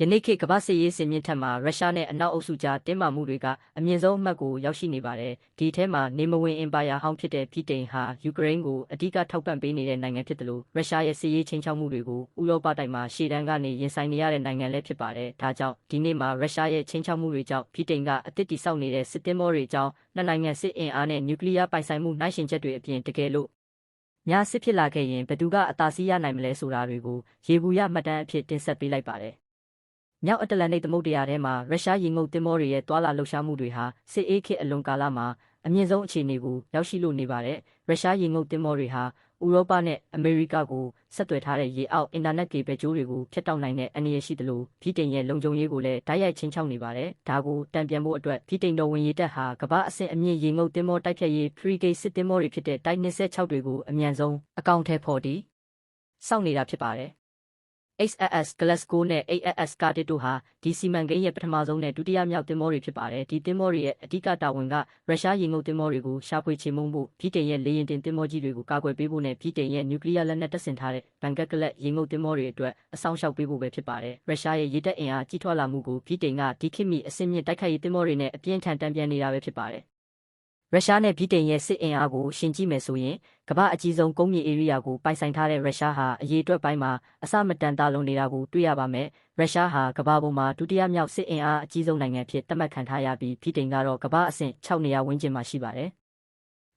ယနေ့ခေတ်ကမ္ဘာစစ်ရေးစင်မြင့်ထက်မှာရုရှားနဲ့အနောက်အုပ်စုကြားတင်းမာမှုတွေကအမြင့်ဆုံးအမှတ်ကိုရောက်ရှိနေပါတယ်။ဒီထဲမှာနေမဝင်အင်ပါယာဟောင်းဖြစ်တဲ့ဗြိတိန်ဟာယူကရိန်းကိုအဓိကထောက်ပံ့ပေးနေတဲ့နိုင်ငံဖြစ်တယ်လို့ရုရှားရဲ့စစ်ရေးချိန်ချောက်မှုတွေကိုဥရောပတိုက်မှာရှေ့တန်းကနေရင်ဆိုင်နေရတဲ့နိုင်ငံလည်းဖြစ်ပါတယ်။ဒါကြောင့်ဒီနေ့မှာရုရှားရဲ့ချိန်ချောက်မှုတွေကြောင့်ဗြိတိန်ကအသစ်တည်ဆောက်နေတဲ့စစ်သင်္ဘောတွေကြောင့်နှစ်နိုင်ငံစစ်အင်အားနဲ့နျူကလ িয়ার ပိုင်ဆိုင်မှုနှိုင်းယှဉ်ချက်တွေအပြင်တကယ်လို့များစစ်ဖြစ်လာခဲ့ရင်ဘယ်သူကအသာစီးရနိုင်မလဲဆိုတာတွေကိုရေဘူးရမှတ်တမ်းအဖြစ်တင်ဆက်ပေးလိုက်ပါတယ်။မြောက်အတ္တလန္တိတ်သမုဒ္ဒရာထဲမှာရုရှားရေငုပ်သင်္ဘောတွေရဲ့တွာလာလှုပ်ရှားမှုတွေဟာစစ်အေးခေတ်အလွန်ကာလမှာအမြင့်ဆုံးအခြေအနေကိုရောက်ရှိလို့နေပါတယ်။ရုရှားရေငုပ်သင်္ဘောတွေဟာဥရောပနဲ့အမေရိကကိုဆက်သွယ်ထားတဲ့ရေအောက်အင်တာနက်ကေဘယ်ကျိုးတွေကိုဖျက်တောက်နိုင်တဲ့အန္တရာယ်ရှိသလိုဗြိတိန်ရဲ့လုံခြုံရေးကိုလည်းတိုက်ရိုက်ချင်းချောက်နေပါတယ်။ဒါကိုတံပြန်ဖို့အတွက်ဗြိတိန်တော်ဝင်ရေတပ်ဟာကမ္ဘာအဆင့်အမြင့်ရေငုပ်သင်္ဘောတိုက်ဖြတ်ရေးဖရီဂိတ်စစ်သင်္ဘောတွေဖြစ်တဲ့တိုက်26တွေကိုအမြန်ဆုံးအကောင့်ထဲပေါ်တည်စောင့်နေတာဖြစ်ပါတယ်။ HSS Glasgow နဲ့ HSS Cardiff တို့ဟာဒီစီမံကိန်းရဲ့ပထမဆုံးနဲ့ဒုတိယမြောက်သင်္ဘောတွေဖြစ်ပါတယ်။ဒီသင်္ဘောတွေရဲ့အဓိကတာဝန်ကရုရှားရေငုပ်သင်္ဘောတွေကိုရှာဖွေချေမှုန်းဖို့ဗြိတိန်ရဲ့လေယာဉ်တင်သင်္ဘောကြီးတွေကိုကာကွယ်ပေးဖို့နဲ့ဗြိတိန်ရဲ့နျူကလ িয়ার လက်နက်တပ်ဆင်ထားတဲ့ဘန်ကက်ကလက်ရေငုပ်သင်္ဘောတွေအတွက်အဆောင်ရှောက်ပေးဖို့ပဲဖြစ်ပါတယ်။ရုရှားရဲ့ရေတပ်အင်အားကြီးထွားလာမှုကိုဗြိတိန်ကဒီခေတ်မီအဆင့်မြင့်တိုက်ခိုက်ရေးသင်္ဘောတွေနဲ့အပြင်းထန်တံပြန်နေတာပဲဖြစ်ပါတယ်။ရုရှားနဲ့ဗြိတိန်ရဲ့စစ်အင်အားကိုရှင်းကြည့်မယ်ဆိုရင်ကမ္ဘာအကြီးဆုံးကုန်းမြေဧရိယာကိုပိုင်ဆိုင်ထားတဲ့ရုရှားဟာအရေးအတွက်ပိုင်းမှာအစမတန်တာလွန်နေတာကိုတွေ့ရပါမယ်။ရုရှားဟာကမ္ဘာပေါ်မှာဒုတိယမြောက်စစ်အင်အားအကြီးဆုံးနိုင်ငံဖြစ်သတ်မှတ်ခံထားရပြီးဗြိတိန်ကတော့ကမ္ဘာအဆင့်6နေရာဝန်းကျင်မှာရှိပါတယ်။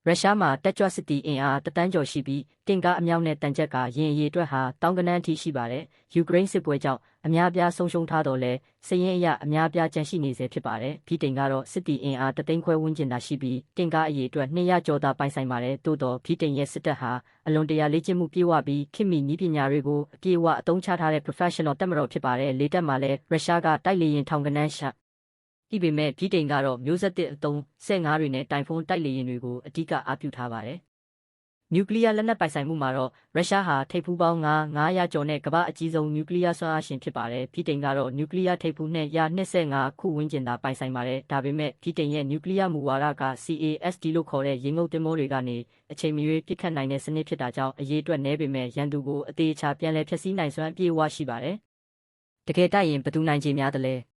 ရုရှားမှာတက်ကြွစစ်တီအင်အားတသန်းကျော်ရှိပြီးတင်ကားအမြောက်နဲ့တန်ကြက်ကရင်အရေးအတွက်ဟာတောင်းကနန်းအထိရှိပါတယ်။ယူကရိန်းစစ်ပွဲကြောင့်အများပြားဆုံးရှုံးထားတော့လဲစည်ရင်အရအများပြားကျန်ရှိနေစေဖြစ်ပါတယ်။ဗြိတိန်ကတော့စစ်တီအင်အားတသိန်းခွဲဝန်းကျင်သာရှိပြီးတင်ကားအရေးအတွက်200ကျော်သာပိုင်ဆိုင်ပါတယ်။သို့တော့ဗြိတိန်ရဲ့စစ်တပ်ဟာအလွန်တရာလေ့ကျင့်မှုပြည့်ဝပြီးခေတ်မီနည်းပညာတွေကိုအပြည့်အဝအသုံးချထားတဲ့ professional တပ်မတော်ဖြစ်ပါတယ်။လေတပ်မှာလည်းရုရှားကတိုက်လေယာဉ်ထောင်ကနန်းရှာဤပေမဲ့ဗြိတိန်ကတော့မျိုးဆက်သစ်အသုံး15တွေနဲ့တိုင်ဖုန်းတိုက်လေယာဉ်တွေကိုအဓိကအားပြုထားပါတယ်။နျူကလ িয়ার လက်နက်ပိုင်ဆိုင်မှုမှာတော့ရုရှားဟာထိပ်ဖူးပေါင်း900ကျော်နဲ့ကမ္ဘာအကြီးဆုံးနျူကလ িয়ার စွမ်းအားရှင်ဖြစ်ပါတယ်။ဗြိတိန်ကတော့နျူကလ িয়ার ထိပ်ဖူး225ခုဝန်းကျင်သာပိုင်ဆိုင်ပါတယ်။ဒါပေမဲ့ဗြိတိန်ရဲ့နျူကလ িয়ার မူဝါဒက CASD လို့ခေါ်တဲ့ရေငုပ်သင်္ဘောတွေကနေအချိန်မရွေးပစ်ခတ်နိုင်တဲ့စနစ်ဖြစ်တာကြောင့်အရေးအတွက်နည်းပေမဲ့ရန်သူကိုအသေးချာပြန်လည်ဖျက်ဆီးနိုင်စွမ်းအပြည့်အဝရှိပါတယ်။တကယ်တိုက်ရင်ဘယ်သူနိုင်ခြေများသလဲ။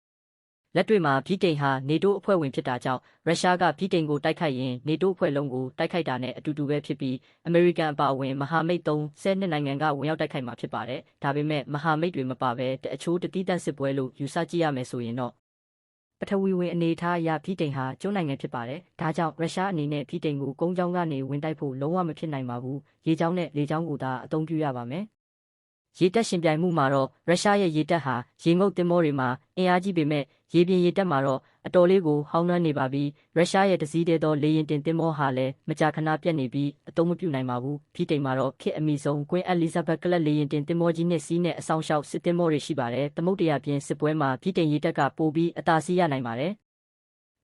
လက်တွေ့မှာဗြိတိန်ဟာနေတိုးအဖွဲ့ဝင်ဖြစ်တာကြောင့်ရုရှားကဗြိတိန်ကိုတိုက်ခိုက်ရင်နေတိုးအဖွဲ့လုံးကိုတိုက်ခိုက်တာနဲ့အတူတူပဲဖြစ်ပြီးအမေရိကန်အပါအဝင်မဟာမိတ်32နိုင်ငံကဝင်ရောက်တိုက်ခိုက်မှာဖြစ်ပါတယ်။ဒါပေမဲ့မဟာမိတ်တွေမပါဘဲအချိုးတတိတန့်စစ်ပွဲလို့ယူဆကြည့်ရမယ်ဆိုရင်တော့ပထဝီဝင်အနေအထားအရဗြိတိန်ဟာကျွန်းနိုင်ငံဖြစ်ပါတယ်။ဒါကြောင့်ရုရှားအနေနဲ့ဗြိတိန်ကိုကုန်းကြောင်းကနေဝင်တိုက်ဖို့လုံးဝမဖြစ်နိုင်ပါဘူး။ရေကြောင်းနဲ့လေကြောင်းကိုသာအသုံးပြုရပါမယ်။ရေတပ်ရှင်ပြိုင်မှုမှာတော့ရုရှားရဲ့ရေတပ်ဟာရေငုပ်သင်္ဘောတွေမှာအင်အားကြီးပေမဲ့ရေပြင်ရေတပ်မှာတော့အတော်လေးကိုဟောင်းနှွမ်းနေပါပြီ။ရုရှားရဲ့တစည်းတည်းသောလေယာဉ်တင်သင်္ဘောဟာလည်းမကြာခဏပြတ်နေပြီးအသုံးမပြုနိုင်ပါဘူး။ဗြိတိန်မှာတော့ခေတ်အမီဆုံး Queen Elizabeth Class လေယာဉ်တင်သင်္ဘောကြီး2စီးနဲ့အဆောင်ရှောက်စစ်သင်္ဘောတွေရှိပါတယ်။သမုဒ္ဒရာပြင်စစ်ပွဲမှာဗြိတိန်ရေတပ်ကပိုပြီးအသာစီးရနိုင်ပါတယ်။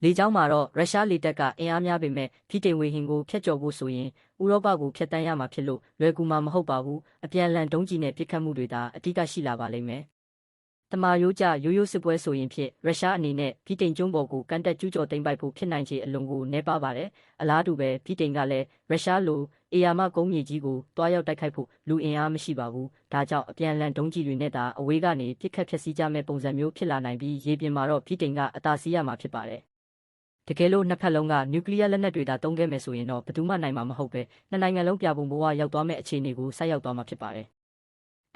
လေကြောင်းမှာတော့ရုရှားလေတပ်ကအင်အားများပေမဲ့ဗြိတိန်ဝေဟင်ကိုဖျက်ကျော်ဖို့ဆိုရင်ဥရောပကိုဖျက်ဆီးရမှာဖြစ်လို့လွယ်ကူမှာမဟုတ်ပါဘူး။အပြန်အလှန်ဒုံးကျည်နဲ့ပစ်ခတ်မှုတွေသာအဓိကရှိလာပါလိမ့်မယ်။တမာရိုးကျရိုးရိုးစစ်ပွဲဆိုရင်ဖြစ်ရုရှားအနေနဲ့ဗြိတိန်ကျွန်းပေါ်ကိုကန်တက်ကျူးကျော်သိမ်းပိုက်ဖို့ဖြစ်နိုင်ခြေအလွန်ကိုနည်းပါးပါတယ်။အလားတူပဲဗြိတိန်ကလည်းရုရှားလိုအေယာမကုန်းမြေကြီးကိုတွားရောက်တိုက်ခိုက်ဖို့လူအင်အားမရှိပါဘူး။ဒါကြောင့်အပြန်အလှန်ဒုံးကျည်တွေနဲ့သာအဝေးကနေပစ်ခတ်ဖျက်ဆီးကြမဲ့ပုံစံမျိုးဖြစ်လာနိုင်ပြီးရေပြင်မှာတော့ဗြိတိန်ကအသာစီးရမှာဖြစ်ပါတယ်။တကယ်လို့နှစ်ဖက်လုံးကနျူကလ িয়ার လက်နက်တွေသာသုံးခဲ့မယ်ဆိုရင်တော့ဘယ်သူမှနိုင်မှာမဟုတ်ပဲနှစ်နိုင်ငံလုံးပြပုံဘဝရောက်သွားမဲ့အခြေအနေကိုဆိုက်ရောက်သွားမှာဖြစ်ပါတယ်။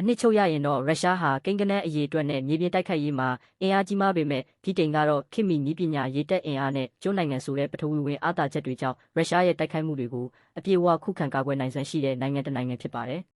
အနှစ်ချုပ်ရရင်တော့ရုရှားဟာကိန်းဂဏန်းအရေးအတွက်နဲ့မြေပြင်တိုက်ခိုက်ရေးမှာအင်အားကြီးမားပေမဲ့ဗြိတိန်ကတော့ခေတ်မီနည်းပညာရေတပ်အင်အားနဲ့ကျွန်းနိုင်ငံဆိုတဲ့ပထဝီဝင်အားသာချက်တွေကြောင့်ရုရှားရဲ့တိုက်ခိုက်မှုတွေကိုအပြည့်အဝခုခံကာကွယ်နိုင်စွမ်းရှိတဲ့နိုင်ငံတစ်နိုင်ငံဖြစ်ပါတယ်။